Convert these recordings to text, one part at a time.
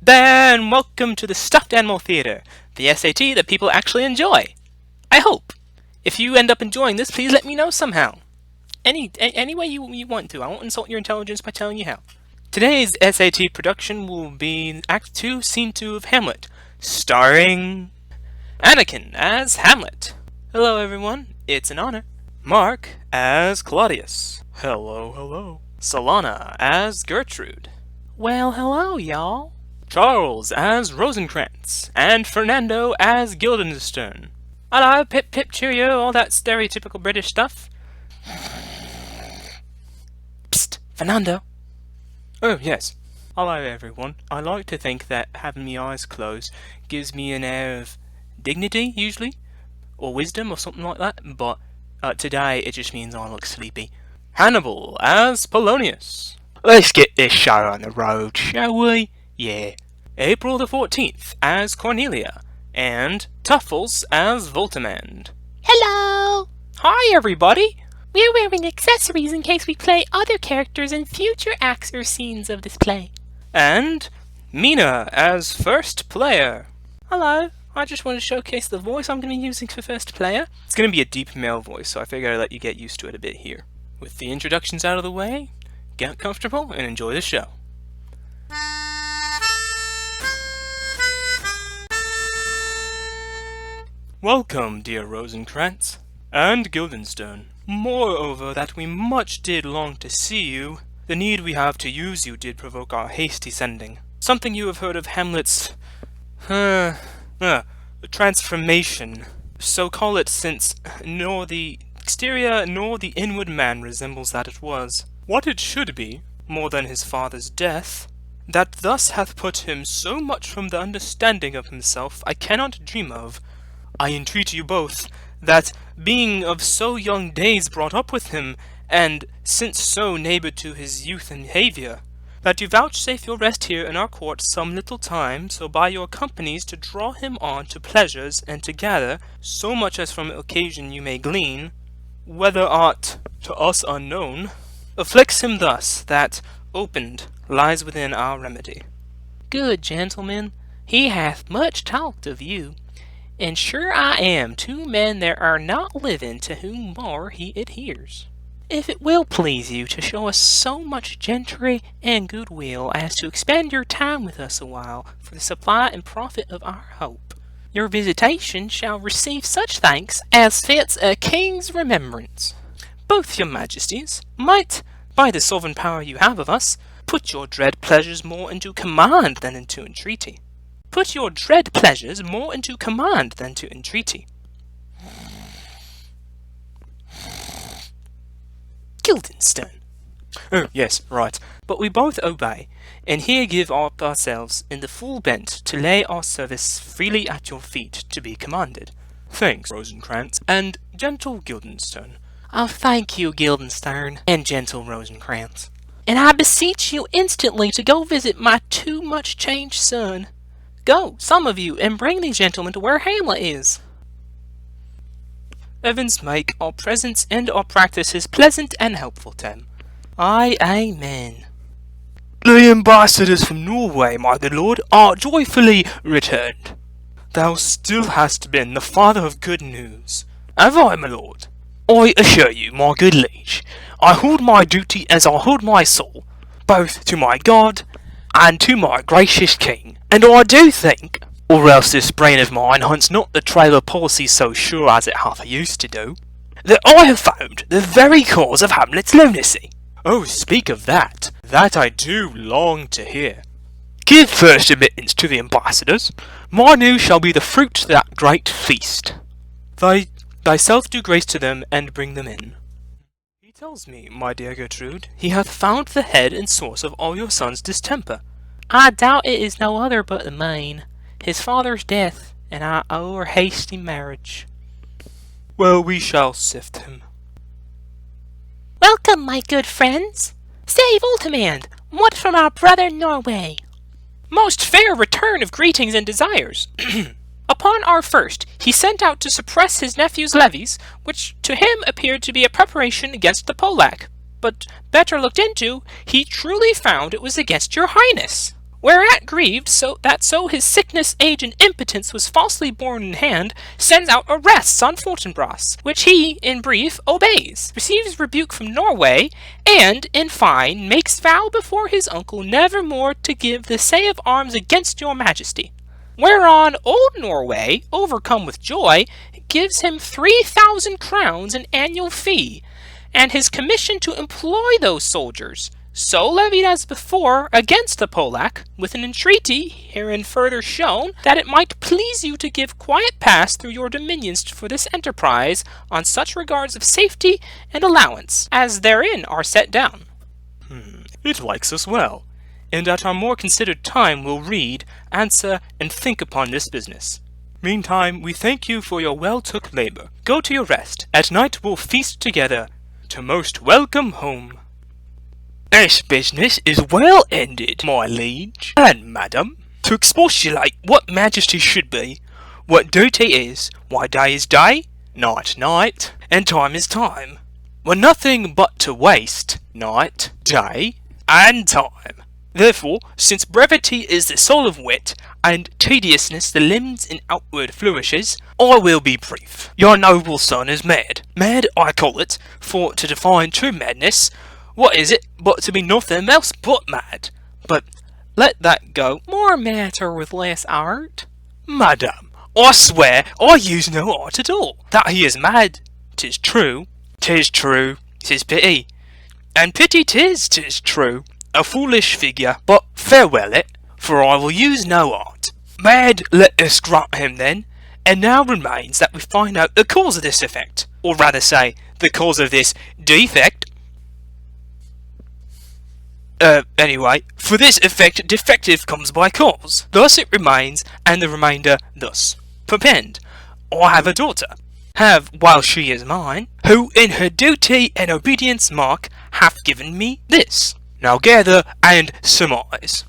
Then welcome to the Stuffed Animal Theater, the SAT that people actually enjoy. I hope. If you end up enjoying this, please let me know somehow. Any way you want to. I won't insult your intelligence by telling you how. Today's SAT production will be Act 2, Scene 2 of Hamlet, starring Anakin as Hamlet. Hello everyone, it's an honor. Mark as Claudius. Hello. Solana as Gertrude. Well, hello y'all. Charles as Rosencrantz, and Fernando as Guildenstern. Hello, pip pip cheerio, all that stereotypical British stuff. Psst, Fernando. Oh, yes. Hello, everyone. I like to think that having my eyes closed gives me an air of dignity, usually, or wisdom, or something like that, but today it just means I look sleepy. Hannibal as Polonius. Let's get this show on the road, shall we? Yeah. April the 14th as Cornelia, and Tuffles as Voltimand. Hello! Hi, everybody! We're wearing accessories in case we play other characters in future acts or scenes of this play. And Mina as first player. Hello, I just want to showcase the voice I'm going to be using for first player. It's going to be a deep male voice, so I figured I'd let you get used to it a bit here. With the introductions out of the way, get comfortable and enjoy the show. Welcome, dear Rosencrantz, and Guildenstern. Moreover, that we much did long to see you, the need we have to use you did provoke our hasty sending. Something you have heard of Hamlet's, transformation. So call it, since nor the exterior nor the inward man resembles that it was. What it should be, more than his father's death, that thus hath put him so much from the understanding of himself, I cannot dream of. I entreat you both, that, being of so young days brought up with him, and since so neighbour to his youth and behaviour, that you vouchsafe your rest here in our court some little time, so by your companies to draw him on to pleasures, and to gather, so much as from occasion you may glean, whether aught, to us unknown, afflicts him thus, that, opened, lies within our remedy. Good gentlemen, he hath much talked of you. And sure I am two men there are not living to whom more he adheres. If it will please you to show us so much gentry and goodwill as to expend your time with us a while for the supply and profit of our hope, your visitation shall receive such thanks as fits a king's remembrance. Both your majesties might, by the sovereign power you have of us, put your dread pleasures more into command than into entreaty. Put your dread pleasures more into command than to entreaty. Guildenstern. Oh, yes, right. But we both obey, and here give up ourselves in the full bent to lay our service freely at your feet to be commanded. Thanks, Rosencrantz, and gentle Guildenstern. Oh, thank you, Guildenstern, and gentle Rosencrantz. And I beseech you instantly to go visit my too much changed son. Go, some of you, and bring these gentlemen to where Hamlet is. Heavens make our presence and our practices pleasant and helpful to him. Aye, amen. The ambassadors from Norway, my good lord, are joyfully returned. Thou still hast been the father of good news. Have I, my lord? I assure you, my good liege, I hold my duty as I hold my soul, both to my God and to my gracious king. And I do think, or else this brain of mine hunts not the trail of policy so sure as it hath used to do, that I have found the very cause of Hamlet's lunacy. Oh, speak of that I do long to hear. Give first admittance to the ambassadors. My news shall be the fruit of that great feast. Thyself do grace to them, and bring them in. He tells me, my dear Gertrude, he hath found the head and source of all your son's distemper. I doubt it is no other but the main, his father's death, and our hasty marriage. Well, we shall sift him. Welcome, my good friends. Say, Voltimand, what from our brother Norway? Most fair return of greetings and desires. Upon our first, he sent out to suppress his nephew's levies, which to him appeared to be a preparation against the Polack. But better looked into, he truly found it was against your highness. Whereat grieved so his sickness, age, and impotence was falsely borne in hand, sends out arrests on Fortinbras, which he, in brief, obeys, receives rebuke from Norway, and, in fine, makes vow before his uncle never more to give the say of arms against your majesty. Whereon old Norway, overcome with joy, gives him 3,000 crowns an annual fee, and his commission to employ those soldiers, so levied as before against the Polack, with an entreaty, herein further shown, that it might please you to give quiet pass through your dominions for this enterprise, on such regards of safety and allowance, as therein are set down. It likes us well, and at our more considered time will read, answer, and think upon this business. Meantime, we thank you for your well-took labour. Go to your rest. At night we'll feast together. To most welcome home. This business is well ended, my liege and madam. To expostulate what majesty should be, what duty is, why day is day, night night, and time is time. Were nothing but to waste night, day, and time. Therefore, since brevity is the soul of wit, and tediousness the limbs and outward flourishes, I will be brief. Your noble son is mad. Mad I call it, for to define true madness, what is it but to be nothing else but mad? But let that go. More matter with less art. Madam, I swear I use no art at all. That he is mad, 'tis true. 'Tis true, 'tis pity. And pity 'tis true. A foolish figure, but farewell it, for I will use no art. Mad, let us grant him then, and now remains that we find out the cause of this effect, or rather say, the cause of this defect. Anyway, for this effect defective comes by cause. Thus it remains, and the remainder thus. Perpend, I have a daughter, have while she is mine, who in her duty and obedience mark hath given me this. Now gather and surmise.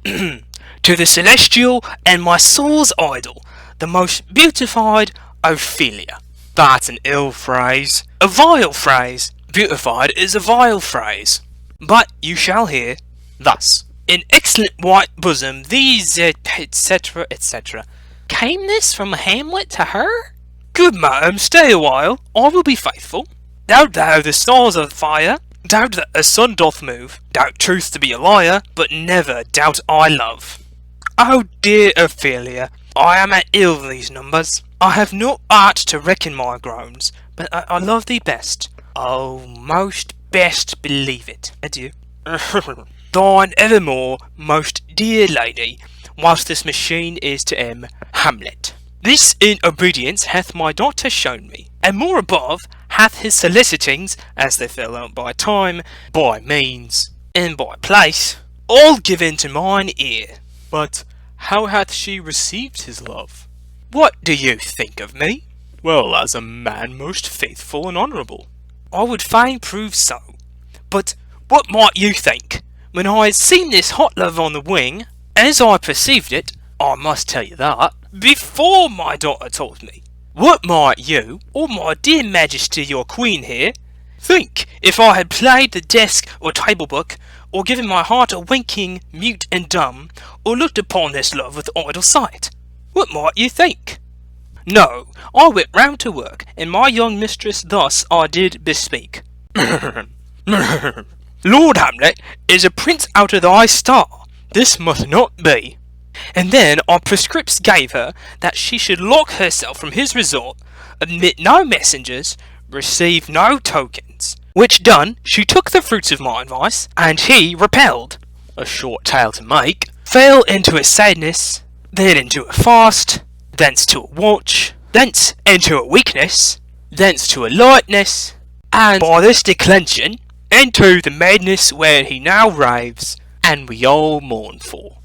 To the celestial and my soul's idol, the most beautified Ophelia. That's an ill phrase. A vile phrase. Beautified is a vile phrase. But you shall hear thus. In excellent white bosom these etc. etc. Came this from Hamlet to her? Good madam, stay a while. I will be faithful. Doubt thou the stars of fire? Doubt that a sun doth move, doubt truth to be a liar, but never doubt I love. Oh dear Ophelia, I am at ill with these numbers. I have no art to reckon my groans, but I love thee best. Oh, most best believe it. Adieu. Thine evermore, most dear lady, whilst this machine is to Hamlet. This in obedience hath my daughter shown me, and more above hath his solicitings, as they fell out by time, by means, and by place, all given to mine ear. But how hath she received his love? What do you think of me? Well, as a man most faithful and honourable. I would fain prove so. But what might you think, when I had seen this hot love on the wing, as I perceived it, I must tell you that, before my daughter told me, what might you, or my dear majesty your queen here, think if I had played the desk or table book, or given my heart a winking, mute and dumb, or looked upon this love with idle sight? What might you think? No, I went round to work, and my young mistress thus I did bespeak. Lord Hamlet is a prince out of thy star. This must not be. And then I prescripts gave her that she should lock herself from his resort, admit no messengers, receive no tokens. Which done, she took the fruits of my advice, and he repelled. A short tale to make. Fell into a sadness, then into a fast, thence to a watch, thence into a weakness, thence to a lightness, and by this declension, into the madness where he now raves, and we all mourn for.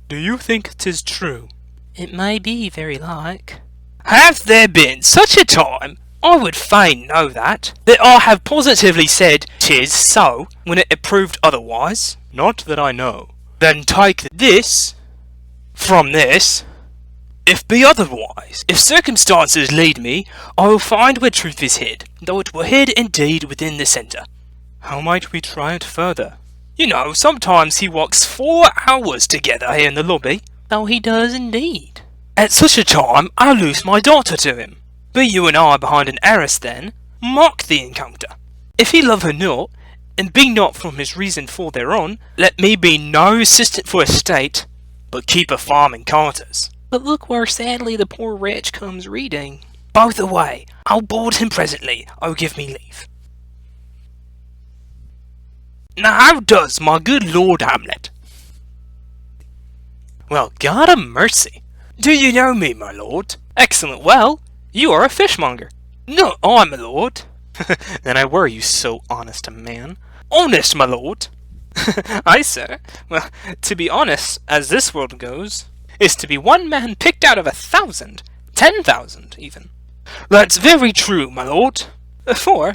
Do you think 'tis true? It may be very like. Hath there been such a time, I would fain know that I have positively said 'tis so, when it proved otherwise? Not that I know. Then take this from this. If be otherwise, if circumstances lead me, I will find where truth is hid, though it were hid indeed within the centre. How might we try it further? You know, sometimes he walks 4 hours together here in the lobby. Oh, he does indeed. At such a time, I lose my daughter to him. Be you and I behind an arras then, mark the encounter. If he love her not, and be not from his reason for thereon, let me be no assistant for estate, but keep a farm in Carter's. But look where sadly the poor wretch comes reading. Both away, I'll board him presently, oh give me leave. Now how does my good Lord Hamlet? Well, God a mercy. Do you know me, my lord? Excellent, well, you are a fishmonger. Not I, my lord. Then I were you so honest a man. Honest, my lord. Aye, sir. Well, to be honest, as this world goes, is to be one man picked out of 1,000, 10,000 even. That's very true, my lord. For,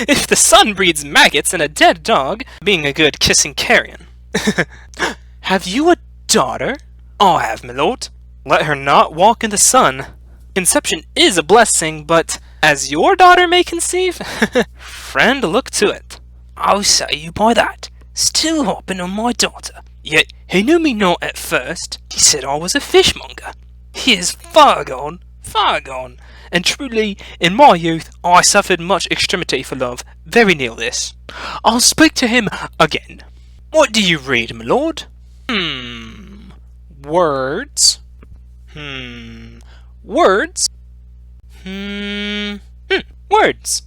if the sun breeds maggots in a dead dog, being a good kissing carrion. Have you a daughter? I have, my lord. Let her not walk in the sun. Conception is a blessing, but as your daughter may conceive, friend, look to it. I'll say you by that. Still hopping on my daughter. Yet he knew me not at first. He said I was a fishmonger. He is far gone, and truly, in my youth, I suffered much extremity for love, very near this. I'll speak to him again. What do you read, my lord? Words. Words. Words.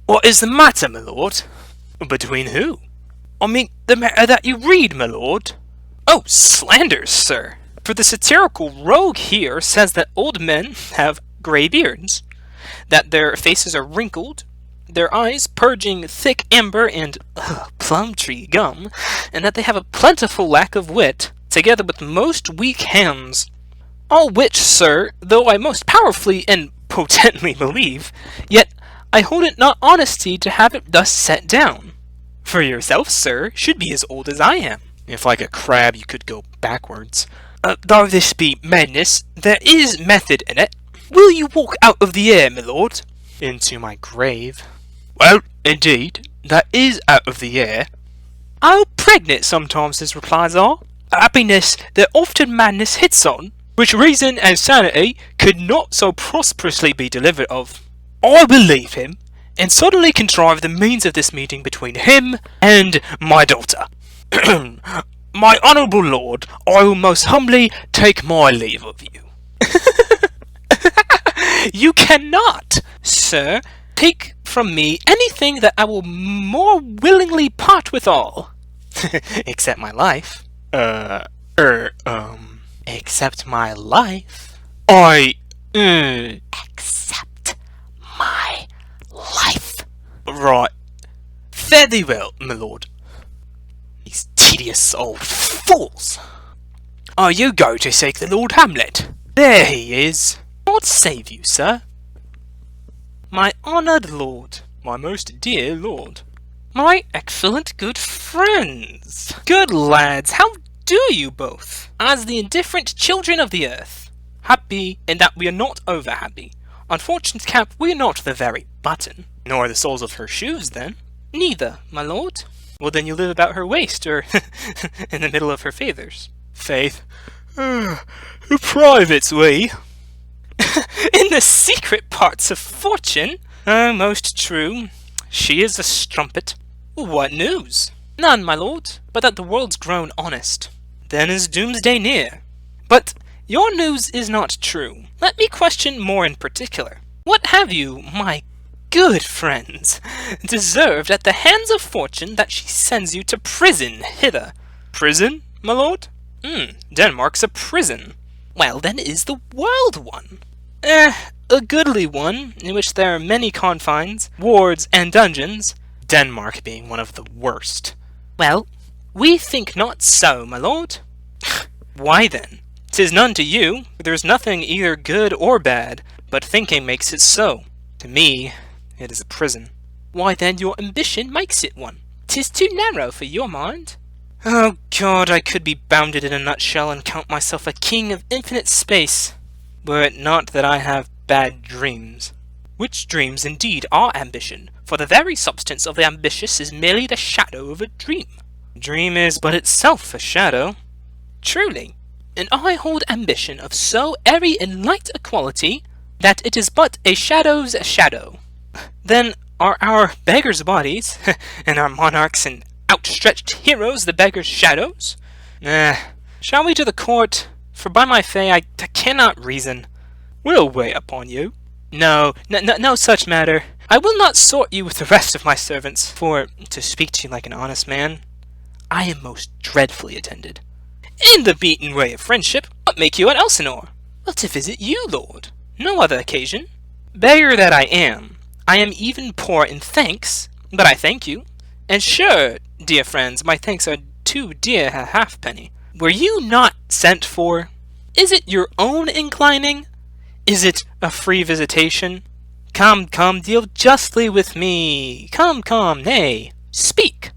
What is the matter, my lord? Between who? I mean, the matter that you read, my lord. Oh, slanders, sir. For the satirical rogue here says that old men have grey beards, that their faces are wrinkled, their eyes purging thick amber and plum tree gum, and that they have a plentiful lack of wit, together with most weak hands. All which, sir, though I most powerfully and potently believe, yet I hold it not honesty to have it thus set down. For yourself, sir, should be as old as I am, if like a crab you could go backwards. Though this be madness, there is method in it. Will you walk out of the air, my lord? Into my grave. Well, indeed, that is out of the air. How pregnant sometimes his replies are. Happiness that often madness hits on, which reason and sanity could not so prosperously be delivered of. I will leave him, and suddenly contrive the means of this meeting between him and my daughter. My honourable lord, I will most humbly take my leave of you. You cannot, sir, take from me anything that I will more willingly part withal. Except my life. Except my life. Except my life. Right. Fare thee well, my lord. These tedious old fools. Are you go to seek the Lord Hamlet? There he is. God save you, sir. My honoured lord, my most dear lord, my excellent good friends, good lads, how do you both, as the indifferent children of the earth? Happy in that we are not over happy. Unfortunate cap, we are not the very button, nor the soles of her shoes then. Neither, my lord. Well, then you live about her waist, or in the middle of her feathers. Faith, privates we. In the secret parts of fortune. Most true. She is a strumpet. What news? None, my lord, but that the world's grown honest. Then is doomsday near. But your news is not true. Let me question more in particular. What have you, my good friends, deserved at the hands of fortune that she sends you to prison hither? Prison, my lord? Denmark's a prison. Well, then is the world one? A goodly one, in which there are many confines, wards, and dungeons, Denmark being one of the worst. Well, we think not so, my lord. Why then? 'Tis none to you, for there's nothing either good or bad, but thinking makes it so. To me, it is a prison. Why then your ambition makes it one. 'Tis too narrow for your mind. Oh God, I could be bounded in a nutshell and count myself a king of infinite space, were it not that I have bad dreams. Which dreams indeed are ambition, for the very substance of the ambitious is merely the shadow of a dream. Dream is but itself a shadow. Truly, and I hold ambition of so airy and light a quality, that it is but a shadow's shadow. Then are our beggars' bodies, and our monarchs and outstretched heroes the beggars' shadows? Shall we to the court? For by my fay I cannot reason. We'll wait upon you. No such matter. I will not sort you with the rest of my servants, for, to speak to you like an honest man, I am most dreadfully attended. In the beaten way of friendship, what make you at Elsinore? Well, to visit you, lord. No other occasion. Beggar that I am even poor in thanks, but I thank you. And sure, dear friends, my thanks are too dear a halfpenny. Were you not sent for? Is it your own inclining? Is it a free visitation? Come, deal justly with me. Come, nay, speak.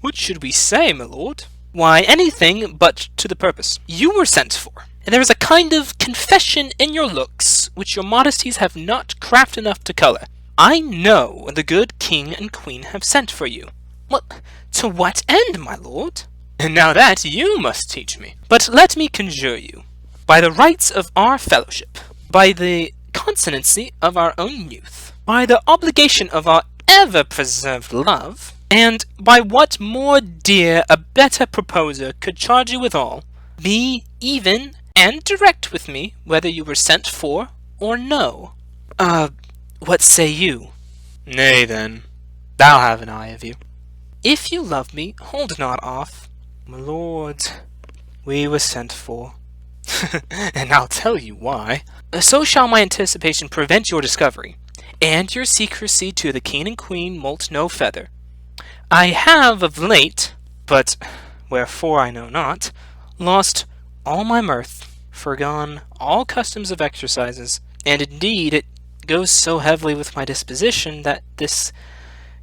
What should we say, my lord? Why, anything but to the purpose. You were sent for, and there is a kind of confession in your looks which your modesties have not craft enough to colour. I know the good king and queen have sent for you. Well, to what end, my lord? And now that you must teach me. But let me conjure you, by the rights of our fellowship, by the consonancy of our own youth, by the obligation of our ever-preserved love, and by what more dear a better proposer could charge you withal, be even and direct with me whether you were sent for or no. What say you? Nay, then, thou have an eye of you. If you love me, hold not off. My lord, we were sent for. And I'll tell you why. So shall my anticipation prevent your discovery, and your secrecy to the king and queen moult no feather. I have of late, but wherefore I know not, lost all my mirth, forgone all customs of exercises, and indeed it goes so heavily with my disposition that this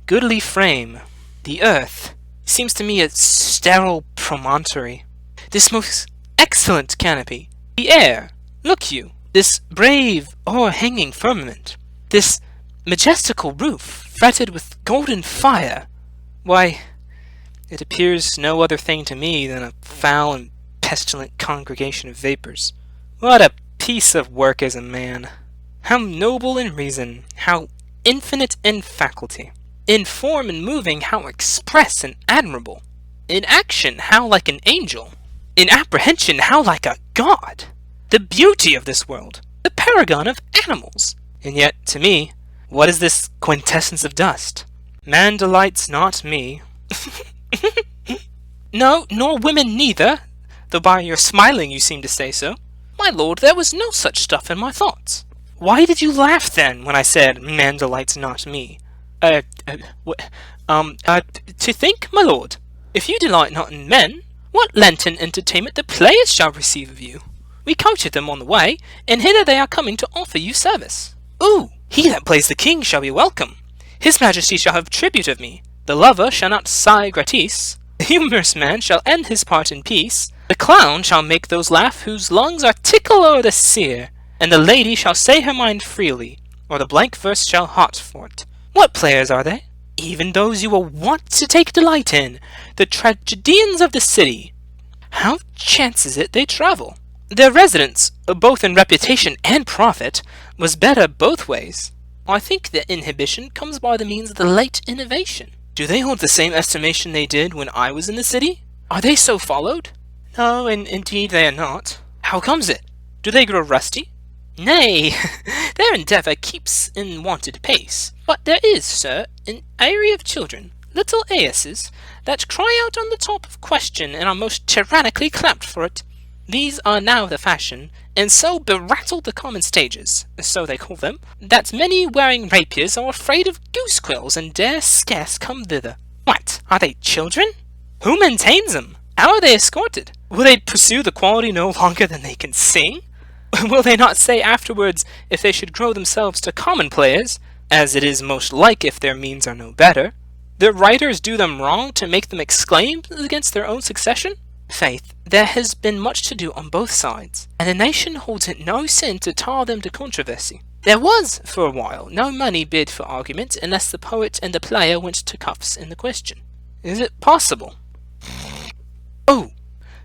goodly frame, the earth, seems to me a sterile promontory. This most excellent canopy, the air, look you, this brave o'erhanging firmament, this majestical roof fretted with golden fire, why, it appears no other thing to me than a foul and pestilent congregation of vapours. What a piece of work is a man! How noble in reason, how infinite in faculty! In form and moving, how express and admirable! In action, how like an angel! In apprehension, how like a god! The beauty of this world, the paragon of animals! And yet, to me, what is this quintessence of dust? Man delights not me. No, nor women neither, though by your smiling you seem to say so. My lord, there was no such stuff in my thoughts. Why did you laugh then when I said, man delights not me? To think, my lord, if you delight not in men, what Lenten entertainment the players shall receive of you? We coached them on the way, and hither they are coming to offer you service. Ooh, he that plays the king shall be welcome. His majesty shall have tribute of me. The lover shall not sigh gratis. The humorous man shall end his part in peace. The clown shall make those laugh whose lungs are tickle o'er the seer. And the lady shall say her mind freely, or the blank verse shall hot for it. What players are they? Even those you were wont to take delight in, the tragedians of the city. How chances it they travel? Their residence, both in reputation and profit, was better both ways. I think that inhibition comes by the means of the late innovation. Do they hold the same estimation they did when I was in the city? Are they so followed? No, indeed they are not. How comes it? Do they grow rusty? Nay, their endeavour keeps in wonted pace. But there is, sir, an eyrie of children, little Aeses, that cry out on the top of question and are most tyrannically clapped for it. These are now the fashion, and so berattle the common stages, so they call them, that many wearing rapiers are afraid of goose quills and dare scarce come thither. What, are they children? Who maintains them? How are they escorted? Will they pursue the quality no longer than they can sing? Will they not say afterwards, if they should grow themselves to common players, as it is most like if their means are no better, their writers do them wrong to make them exclaim against their own succession? Faith, there has been much to do on both sides, and the nation holds it no sin to tar them to controversy. There was, for a while, no money bid for argument unless the poet and the player went to cuffs in the question. Is it possible? Oh,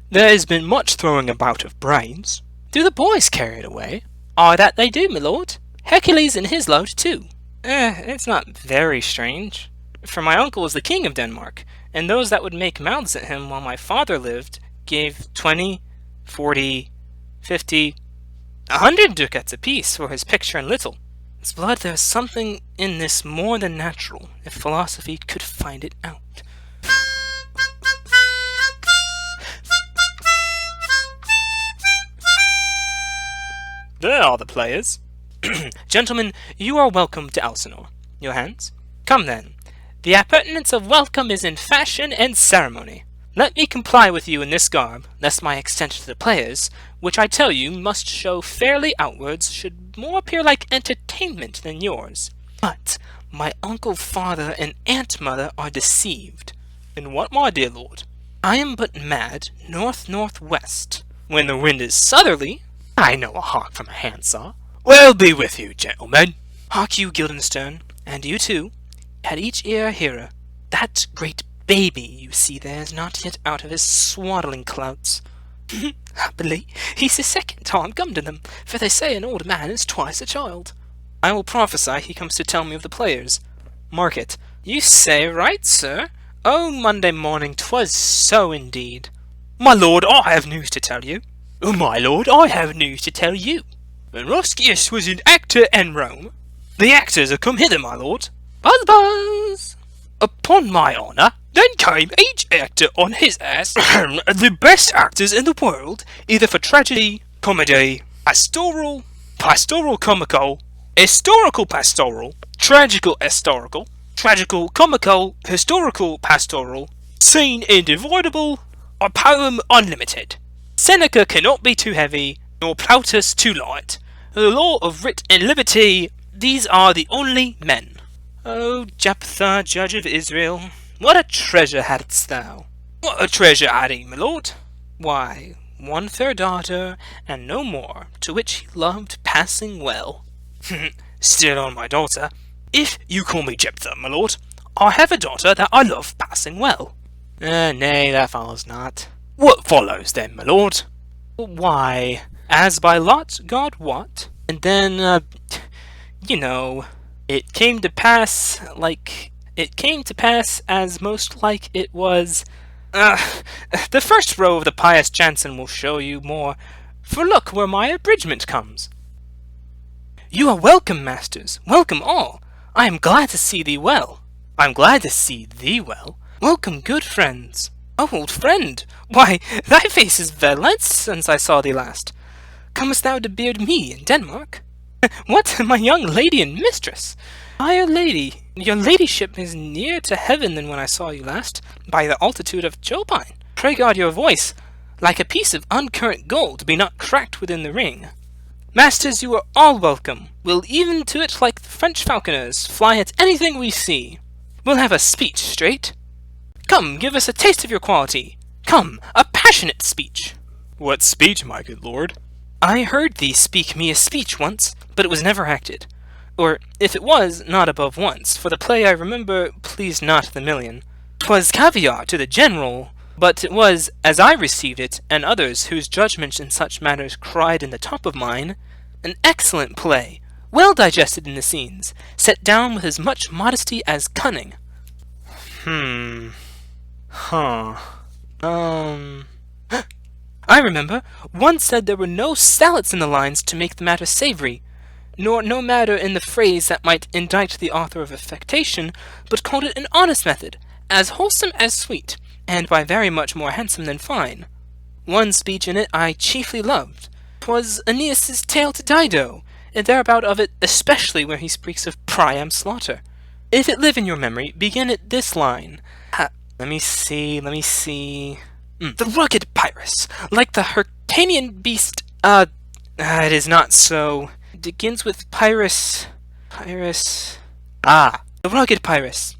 there has been much throwing about of brains. Do the boys carry it away? Ay, that they do, my lord. Hercules and his load, too. It's not very strange. For my uncle was the king of Denmark, and those that would make mouths at him while my father lived gave 20, 40, 50, 100 ducats apiece for his picture and little. His blood, there's something in this more than natural, if philosophy could find it out. There are the players. Gentlemen, you are welcome to Elsinore. Your hands? Come then. The appurtenance of welcome is in fashion and ceremony. Let me comply with you in this garb, lest my extent to the players, which I tell you must show fairly outwards, should more appear like entertainment than yours. But my uncle, father, and aunt mother are deceived. In what, my dear lord? I am but mad north-northwest. When the wind is southerly, I know a hawk from a handsaw. Well be with you, gentlemen. Hark you, Guildenstern, and you too. At each ear a hearer. That great baby you see there is not yet out of his swaddling clouts. Happily, he's the second time come to them, for they say an old man is twice a child. I will prophesy he comes to tell me of the players. Mark it. You say right, sir. Oh, Monday morning, 'twas so indeed. My lord, I have news to tell you. Oh, my lord, I have news to tell you. When Roscius was an actor in Rome, the actors are come hither, my lord. Buzz, buzz! Upon my honour, then came each actor on his ass, the best actors in the world, either for tragedy, comedy, pastoral, pastoral comical, historical pastoral, tragical historical, tragical comical, historical pastoral, scene indivisible, or poem unlimited. Seneca cannot be too heavy, nor Plautus too light. The law of writ and liberty, these are the only men. O Jephthah, judge of Israel, what a treasure hadst thou! What a treasure had he, my lord? Why, one fair daughter, and no more, to which he loved passing well. Still on my daughter. If you call me Jephthah, my lord, I have a daughter that I love passing well. Nay, that follows not. What follows then, my lord? Why, as by lot God wot, and then, you know, it came to pass as most like it was. The first row of the pious Jansen will show you more, for look where my abridgment comes. You are welcome, masters, welcome all. I am glad to see thee well. I am glad to see thee well. Welcome, good friends. Oh, old friend, why, thy face is verlet since I saw thee last. Comest thou to beard me in Denmark? What, my young lady and mistress? By your ladyship is nearer to heaven than when I saw you last, by the altitude of Chopine. Pray God your voice, like a piece of uncurrent gold, be not cracked within the ring. Masters, you are all welcome. We'll even to it like the French falconers, fly at anything we see. We'll have a speech straight. Come, give us a taste of your quality. Come, a passionate speech. What speech, my good lord? I heard thee speak me a speech once, but it was never acted. Or, if it was, not above once, for the play I remember pleased not the million. 'Twas caviar to the general, but it was, as I received it, and others whose judgment in such matters cried in the top of mine, an excellent play, well digested in the scenes, set down with as much modesty as cunning. I remember, one said there were no salads in the lines to make the matter savoury, nor no matter in the phrase that might indict the author of affectation, but called it an honest method, as wholesome as sweet, and by very much more handsome than fine. One speech in it I chiefly loved. 'Twas Aeneas's tale to Dido, and thereabout of it especially where he speaks of Priam's slaughter. If it live in your memory, begin at this line. Let me see. The rugged Pyrrhus, like the Hyrcanian beast, it is not so. It begins with Pyrrhus. The rugged Pyrrhus.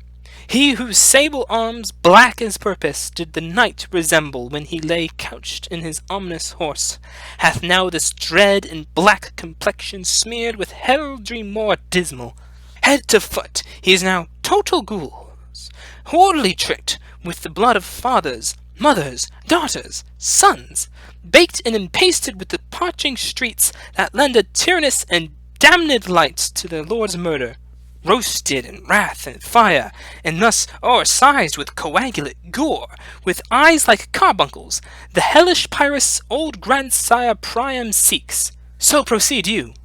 He whose sable arms, black as purpose, did the knight resemble when he lay couched in his ominous horse, hath now this dread and black complexion smeared with heraldry more dismal. Head to foot he is now total ghouls, horridly tricked with the blood of fathers, mothers, daughters, sons, baked and empasted with the parching streets that lend a tyrannous and damned light to their lord's murder, roasted in wrath and fire, and thus o'ersized with coagulate gore, with eyes like carbuncles, the hellish Pyrrhus old grandsire Priam seeks. So proceed you.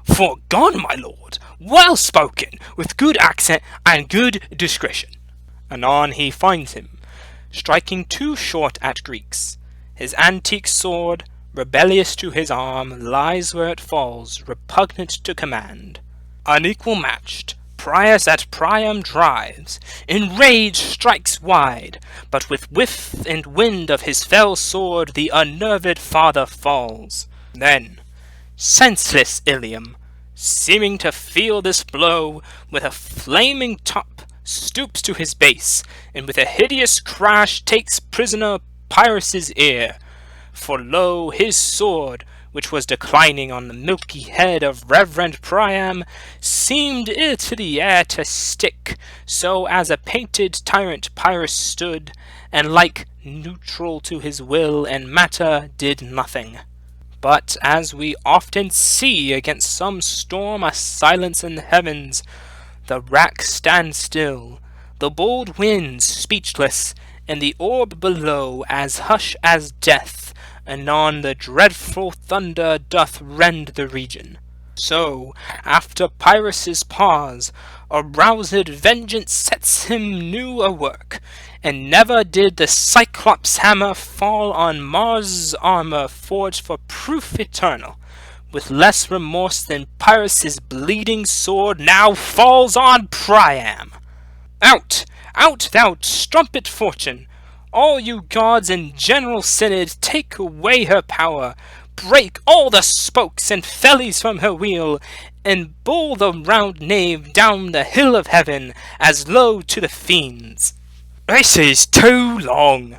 For God, my lord, well spoken, with good accent and good discretion. Anon he finds him, striking too short at Greeks. His antique sword, rebellious to his arm, lies where it falls, repugnant to command. Unequal matched, Prius at Priam drives, in rage strikes wide, but with whiff and wind of his fell sword the unnerved father falls. Then, senseless Ilium, seeming to feel this blow, with a flaming top stoops to his base, and with a hideous crash takes prisoner Pyrrhus' ear. For lo, his sword, which was declining on the milky head of reverend Priam, seemed ill to the air to stick, so as a painted tyrant Pyrrhus stood, and like neutral to his will and matter did nothing. But as we often see against some storm a silence in the heavens, the rack stands still, the bold winds speechless, and the orb below as hush as death, anon the dreadful thunder doth rend the region. So, after Pyrrhus' pause, aroused vengeance sets him new a work, and never did the Cyclops' hammer fall on Mars' armor forged for proof eternal, with less remorse than Pyrrhus' bleeding sword now falls on Priam. Out, out, thou strumpet fortune! All you gods and general synod, take away her power, break all the spokes and fellies from her wheel, and bowl the round nave down the hill of heaven, as low to the fiends. This is too long.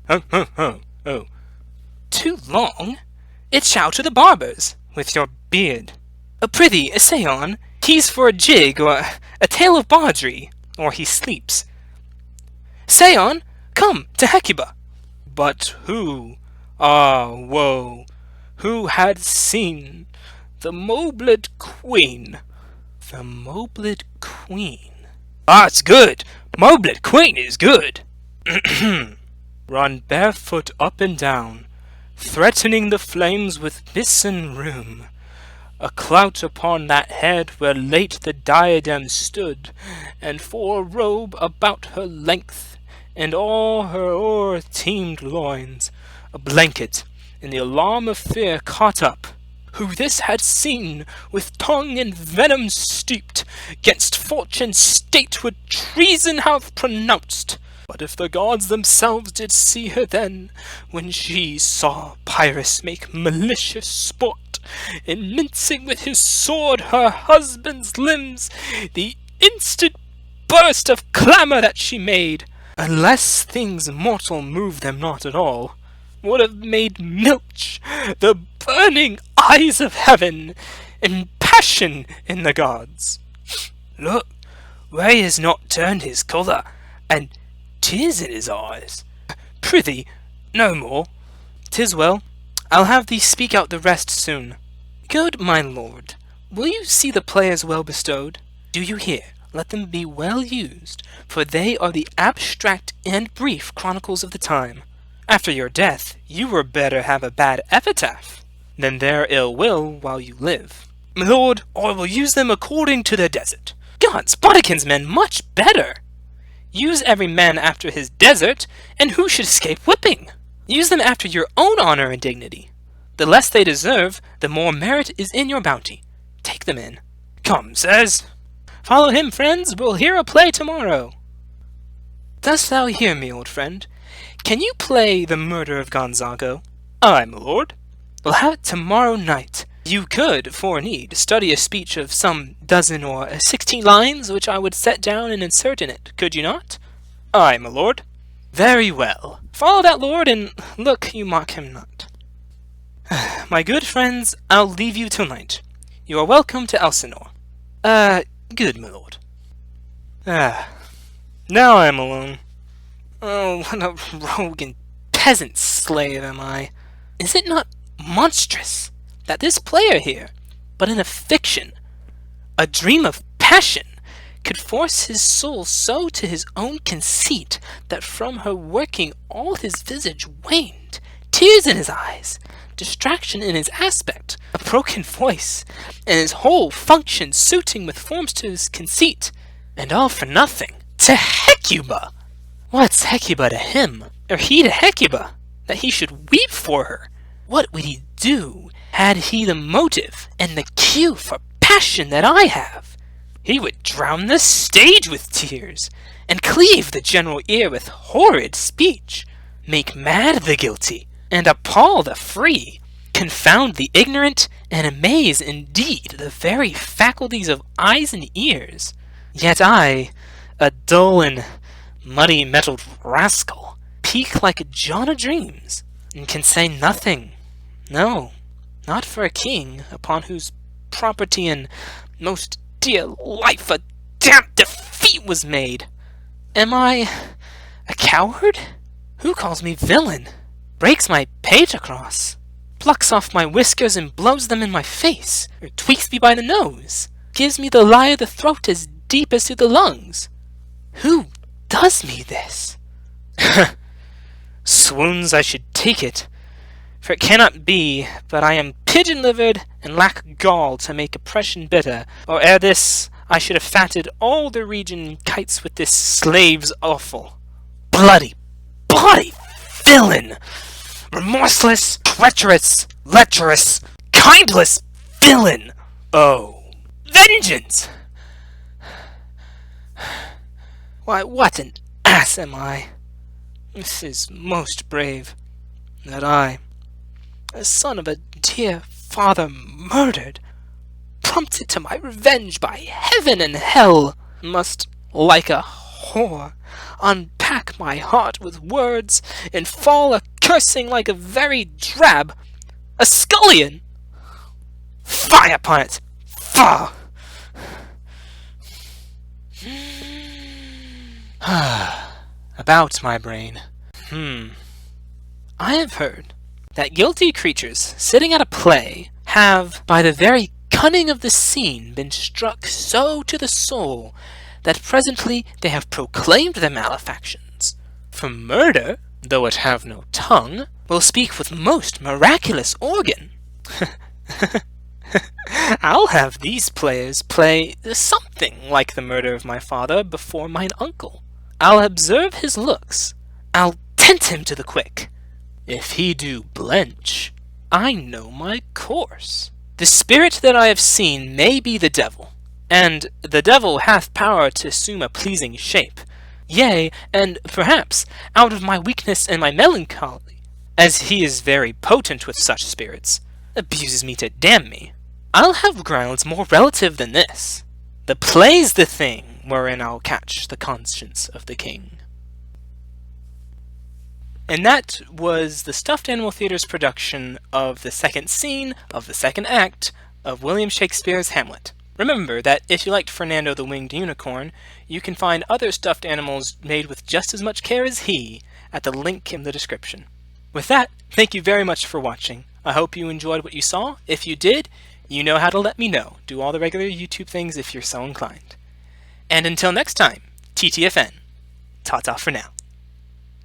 Oh. Too long? It shall to the barber's, with your beard. Prithee, say on, he's for a jig, or a tale of bawdry, or he sleeps. Say on, come to Hecuba. But who, ah woe, who had seen the mobled queen? The mobled queen? That's good, mobled queen is good. Run barefoot up and down, threatening the flames with missing rheum, a clout upon that head where late the diadem stood, and for a robe about her length, and all her o'er-teemed loins, a blanket, in the alarm of fear caught up, who this had seen, with tongue in venom steeped, 'gainst fortune's state would treason have pronounced. But if the gods themselves did see her then, when she saw Pyrrhus make malicious sport, in mincing with his sword her husband's limbs, the instant burst of clamour that she made, unless things mortal move them not at all, would have made milch the burning eyes of heaven, and passion in the gods. Look, where he has not turned his colour, and 'tis in his eyes. Prithee, no more. 'Tis well. I'll have thee speak out the rest soon. Good my lord, will you see the players well bestowed? Do you hear? Let them be well used, for they are the abstract and brief chronicles of the time. After your death, you were better have a bad epitaph than their ill will while you live. My lord, I will use them according to their desert. Gods, Boudiccane's men, much better! Use every man after his desert, and who should escape whipping? Use them after your own honour and dignity. The less they deserve, the more merit is in your bounty. Take them in. Come, sirs. Follow him, friends. We'll hear a play tomorrow. Dost thou hear me, old friend? Can you play The Murder of Gonzago? Aye, my lord. We'll have it tomorrow night. You could, for need, study a speech of some dozen or 16 lines, which I would set down and insert in it, could you not? Aye, my lord. Very well. Follow that lord, and look you mock him not. My good friends, I'll leave you till night. You are welcome to Elsinore. Good, my lord. Now I am alone. Oh, what a rogue and peasant slave am I. Is it not monstrous that this player here, but in a fiction, a dream of passion, could force his soul so to his own conceit that from her working all his visage waned, tears in his eyes, distraction in his aspect, a broken voice, and his whole function suiting with forms to his conceit, and all for nothing, to Hecuba! What's Hecuba to him, or he to Hecuba, that he should weep for her? What would he do, had he the motive and the cue for passion that I have? He would drown the stage with tears, and cleave the general ear with horrid speech, make mad the guilty, and appall the free, confound the ignorant, and amaze indeed the very faculties of eyes and ears. Yet I, a dull and muddy-mettled rascal, peak like a John o' Dreams, and can say nothing, no, not for a king, upon whose property and most dear life a damned defeat was made. Am I a coward? Who calls me villain, breaks my page across, plucks off my whiskers and blows them in my face, or tweaks me by the nose, gives me the lie of the throat as deep as to the lungs? Who does me this? Swoons I should take it, for it cannot be but I am pigeon-livered and lack gall to make oppression bitter, or ere this I should have fatted all the region kites with this slave's offal. Bloody villain! Remorseless, treacherous, lecherous, kindless villain! Oh, vengeance! Why, what an ass am I! This is most brave, that I, a son of a dear father murdered, prompted to my revenge by heaven and hell, must, like a whore, unpack my heart with words, and fall a-cursing like a very drab, a scullion! Fie upon it! Faugh! About my brain. I have heard that guilty creatures sitting at a play have, by the very cunning of the scene, been struck so to the soul that presently they have proclaimed their malefactions. For murder, though it have no tongue, will speak with most miraculous organ. I'll have these players play something like the murder of my father before mine uncle. I'll observe his looks. I'll tent him to the quick. If he do blench, I know my course. The spirit that I have seen may be the devil, and the devil hath power to assume a pleasing shape. Yea, and perhaps, out of my weakness and my melancholy, as he is very potent with such spirits, abuses me to damn me. I'll have grounds more relative than this. The play's the thing wherein I'll catch the conscience of the king. And that was the Stuffed Animal Theater's production of the second scene of the second act of William Shakespeare's Hamlet. Remember that if you liked Fernando the Winged Unicorn, you can find other stuffed animals made with just as much care as he at the link in the description. With that, thank you very much for watching. I hope you enjoyed what you saw. If you did, you know how to let me know. Do all the regular YouTube things if you're so inclined. And until next time, TTFN. Ta-ta for now.